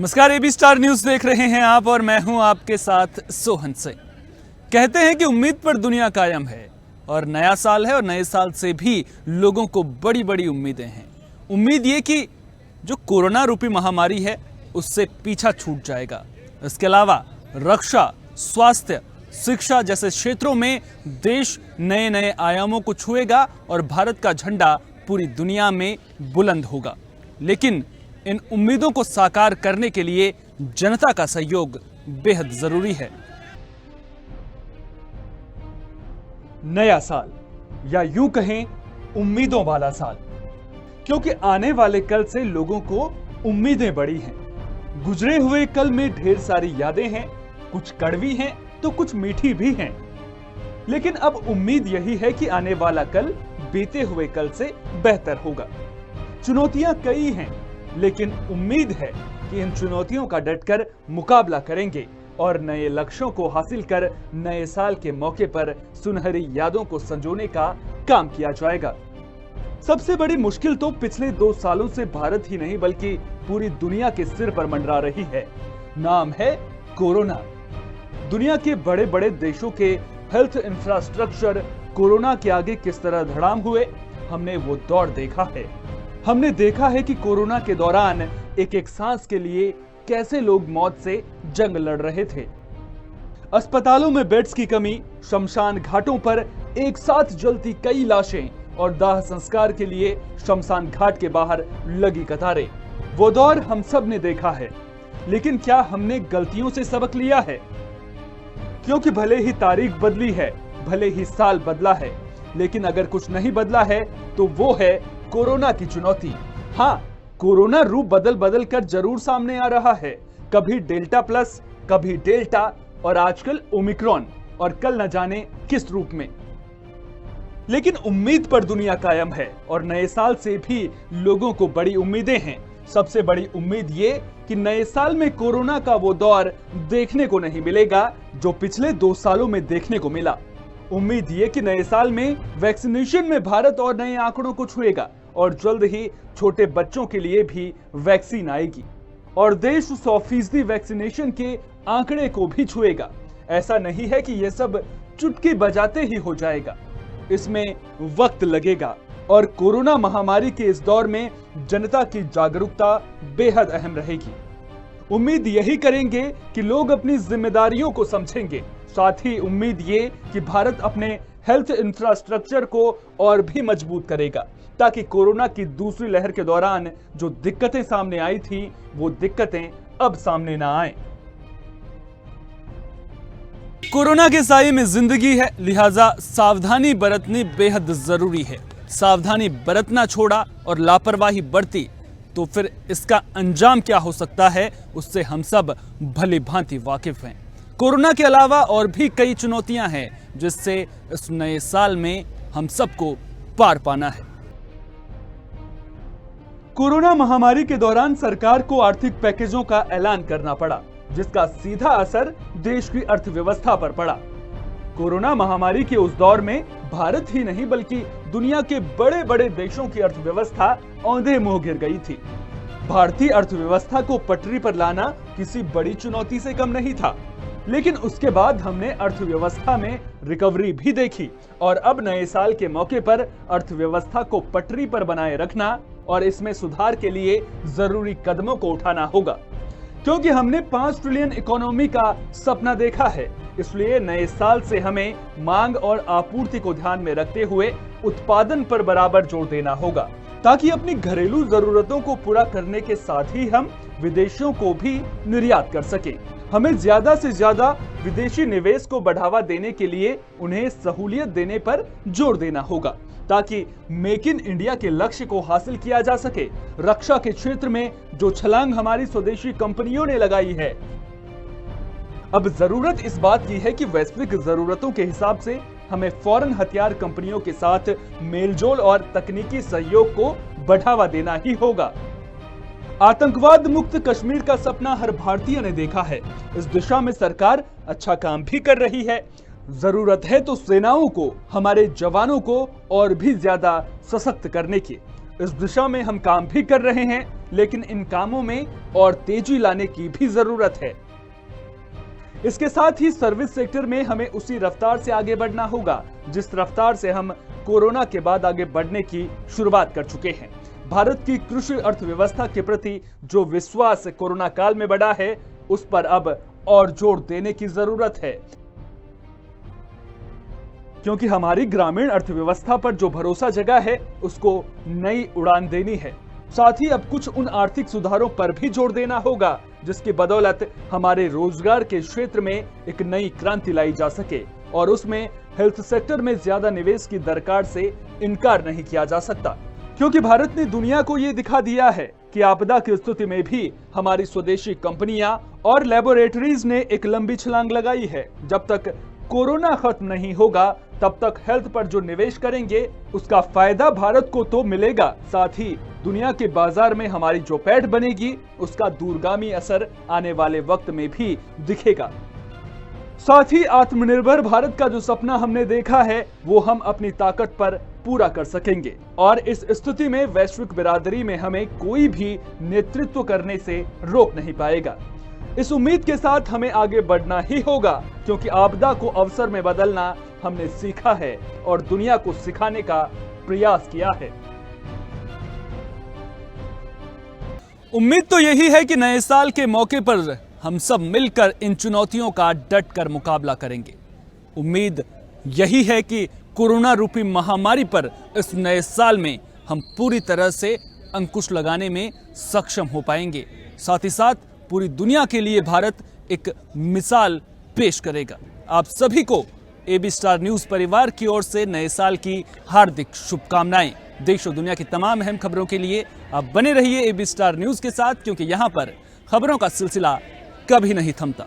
नमस्कार, AB star news देख रहे हैं आप और मैं हूं आपके साथ सोहन से। कहते हैं कि उम्मीद पर दुनिया कायम है और नया साल है और नए साल से भी लोगों को बड़ी बड़ी उम्मीदें हैं। उम्मीद ये कि जो कोरोना रूपी महामारी है उससे पीछा छूट जाएगा। इसके अलावा रक्षा, स्वास्थ्य, शिक्षा जैसे क्षेत्रों में देश नए नए आयामों को छुएगा और भारत का झंडा पूरी दुनिया में बुलंद होगा। लेकिन इन उम्मीदों को साकार करने के लिए जनता का सहयोग बेहद जरूरी है। नया साल या यूं कहें उम्मीदों वाला साल, क्योंकि आने वाले कल से लोगों को उम्मीदें बड़ी हैं। गुजरे हुए कल में ढेर सारी यादें हैं, कुछ कड़वी हैं तो कुछ मीठी भी हैं। लेकिन अब उम्मीद यही है कि आने वाला कल बीते हुए कल से बेहतर होगा। चुनौतियां कई हैं, लेकिन उम्मीद है कि इन चुनौतियों का डटकर मुकाबला करेंगे और नए लक्ष्यों को हासिल कर नए साल के मौके पर सुनहरी यादों को संजोने का काम किया जाएगा। सबसे बड़ी मुश्किल तो पिछले 2 सालों से भारत ही नहीं बल्कि पूरी दुनिया के सिर पर मंडरा रही है। नाम है कोरोना। दुनिया के बड़े बड़े देशों के हेल्थ इंफ्रास्ट्रक्चर कोरोना के आगे किस तरह धड़ाम हुए, हमने वो दौर देखा है। हमने देखा है कि कोरोना के दौरान एक एक सांस के लिए कैसे लोग मौत से जंग लड़ रहे थे। अस्पतालों में बेड्स की कमी, शमशान घाटों पर एक साथ जलती कई लाशें और दाह संस्कार के लिए शमशान घाट के बाहर लगी कतारें, वो दौर हम सब ने देखा है। लेकिन क्या हमने गलतियों से सबक लिया है? क्योंकि भले ही तारीख बदली है, भले ही साल बदला है, लेकिन अगर कुछ नहीं बदला है तो वो है कोरोना की चुनौती। हाँ, कोरोना रूप बदल बदल कर जरूर सामने आ रहा है। कभी डेल्टा प्लस, कभी डेल्टा और आजकल ओमिक्रॉन, और कल न जाने किस रूप में। लेकिन उम्मीद पर दुनिया कायम है और नए साल से भी लोगों को बड़ी उम्मीदें हैं। सबसे बड़ी उम्मीद ये कि नए साल में कोरोना का वो दौर देखने को नहीं मिलेगा जो पिछले 2 सालों में देखने को मिला। उम्मीद ये कि नए साल में वैक्सीनेशन में भारत और नए आंकड़ों को छुएगा और जल्द ही छोटे बच्चों के लिए भी वैक्सीन आएगी और देश 100% वैक्सीनेशन के आंकड़े को भी छुएगा। ऐसा नहीं है कि यह सब चुटकी बजाते ही हो जाएगा, इसमें वक्त लगेगा और कोरोना महामारी के इस दौर में जनता की जागरूकता बेहद अहम रहेगी। उम्मीद यही करेंगे कि लोग अपनी जिम्मेदारियों को समझेंगे। साथ ही उम्मीद ये कि भारत अपने हेल्थ इंफ्रास्ट्रक्चर को और भी मजबूत करेगा ताकि कोरोना की दूसरी लहर के दौरान जो दिक्कतें सामने आई थी वो दिक्कतें अब सामने ना आए। कोरोना के साए में जिंदगी है, लिहाजा सावधानी बरतनी बेहद जरूरी है। सावधानी बरतना छोड़ा और लापरवाही बरती तो फिर इसका अंजाम क्या हो सकता है उससे हम सब भली भांति वाकिफ हैं। कोरोना के अलावा और भी कई चुनौतियां हैं जिससे इस नए साल में हम सबको पार पाना है। कोरोना महामारी के दौरान सरकार को आर्थिक पैकेजों का ऐलान करना पड़ा, जिसका सीधा असर देश की अर्थव्यवस्था पर पड़ा। कोरोना महामारी के उस दौर में भारत ही नहीं बल्कि दुनिया के बड़े बड़े देशों की अर्थव्यवस्था औंधे मुंह गिर गई थी। भारतीय अर्थव्यवस्था को पटरी पर लाना किसी बड़ी चुनौती से कम नहीं था, लेकिन उसके बाद हमने अर्थव्यवस्था में रिकवरी भी देखी और अब नए साल के मौके पर अर्थव्यवस्था को पटरी पर बनाए रखना और इसमें सुधार के लिए जरूरी कदमों को उठाना होगा। क्योंकि हमने 5 ट्रिलियन इकोनॉमी का सपना देखा है, इसलिए नए साल से हमें मांग और आपूर्ति को ध्यान में रखते हुए उत्पादन पर बराबर जोर देना होगा ताकि अपनी घरेलू जरूरतों को पूरा करने के साथ ही हम विदेशों को भी निर्यात कर सकें। हमें ज्यादा से ज्यादा विदेशी निवेश को बढ़ावा देने के लिए उन्हें सहूलियत देने पर जोर देना होगा ताकि मेक इन इंडिया के लक्ष्य को हासिल किया जा सके। रक्षा के क्षेत्र में जो छलांग हमारी स्वदेशी कंपनियों ने लगाई है, अब जरूरत इस बात की है कि वैश्विक जरूरतों के हिसाब से हमें फौरन हथियार कंपनियों के साथ मेलजोल और तकनीकी सहयोग को बढ़ावा देना ही होगा। आतंकवाद मुक्त कश्मीर का सपना हर भारतीय ने देखा है। इस दिशा में सरकार अच्छा काम भी कर रही है। जरूरत है तो सेनाओं को, हमारे जवानों को और भी ज्यादा सशक्त करने की। इस दिशा में हम काम भी कर रहे हैं। लेकिन इन कामों में और तेजी लाने की भी जरूरत है। इसके साथ ही सर्विस सेक्टर में हमें उसी रफ्तार से आगे बढ़ना होगा जिस रफ्तार से हम कोरोना के बाद आगे बढ़ने की शुरुआत कर चुके हैं। भारत की कृषि अर्थव्यवस्था के प्रति जो विश्वास कोरोना काल में बढ़ा है, उस पर अब और जोर देने की जरूरत है, क्योंकि हमारी ग्रामीण अर्थव्यवस्था पर जो भरोसा जगा है उसको नई उड़ान देनी है। साथ ही अब कुछ उन आर्थिक सुधारों पर भी जोर देना होगा जिसकी बदौलत हमारे रोजगार के क्षेत्र में एक नई क्रांति लाई जा सके, और उसमें हेल्थ सेक्टर में ज्यादा निवेश की दरकार से इनकार नहीं किया जा सकता, क्योंकि भारत ने दुनिया को ये दिखा दिया है कि आपदा की स्थिति में भी हमारी स्वदेशी कंपनियां और लेबोरेटरीज ने एक लंबी छलांग लगाई है। जब तक कोरोना खत्म नहीं होगा तब तक हेल्थ पर जो निवेश करेंगे उसका फायदा भारत को तो मिलेगा, साथ ही दुनिया के बाजार में हमारी जो पैठ बनेगी उसका दूरगामी असर आने वाले वक्त में भी दिखेगा। साथ ही आत्मनिर्भर भारत का जो सपना हमने देखा है वो हम अपनी ताकत पर पूरा कर सकेंगे, और इस स्थिति में वैश्विक बिरादरी में हमें कोई भी नेतृत्व करने से रोक नहीं पाएगा। इस उम्मीद के साथ हमें आगे बढ़ना ही होगा, क्योंकि आपदा को अवसर में बदलना हमने सीखा है और दुनिया को सिखाने का प्रयास किया है। उम्मीद तो यही है कि नए साल के मौके पर हम सब मिलकर इन चुनौतियों का डट कर मुकाबला करेंगे। उम्मीद यही है कि कोरोना रूपी महामारी पर इस नए साल में हम पूरी तरह से अंकुश लगाने में सक्षम हो पाएंगे। साथ ही साथ पूरी दुनिया के लिए भारत एक मिसाल पेश करेगा। आप सभी को एबी स्टार न्यूज परिवार की ओर से नए साल की हार्दिक शुभकामनाएं। देश और दुनिया की तमाम अहम खबरों के लिए आप बने रहिए एबी स्टार न्यूज के साथ, क्योंकि यहां पर खबरों का सिलसिला कभी नहीं थमता।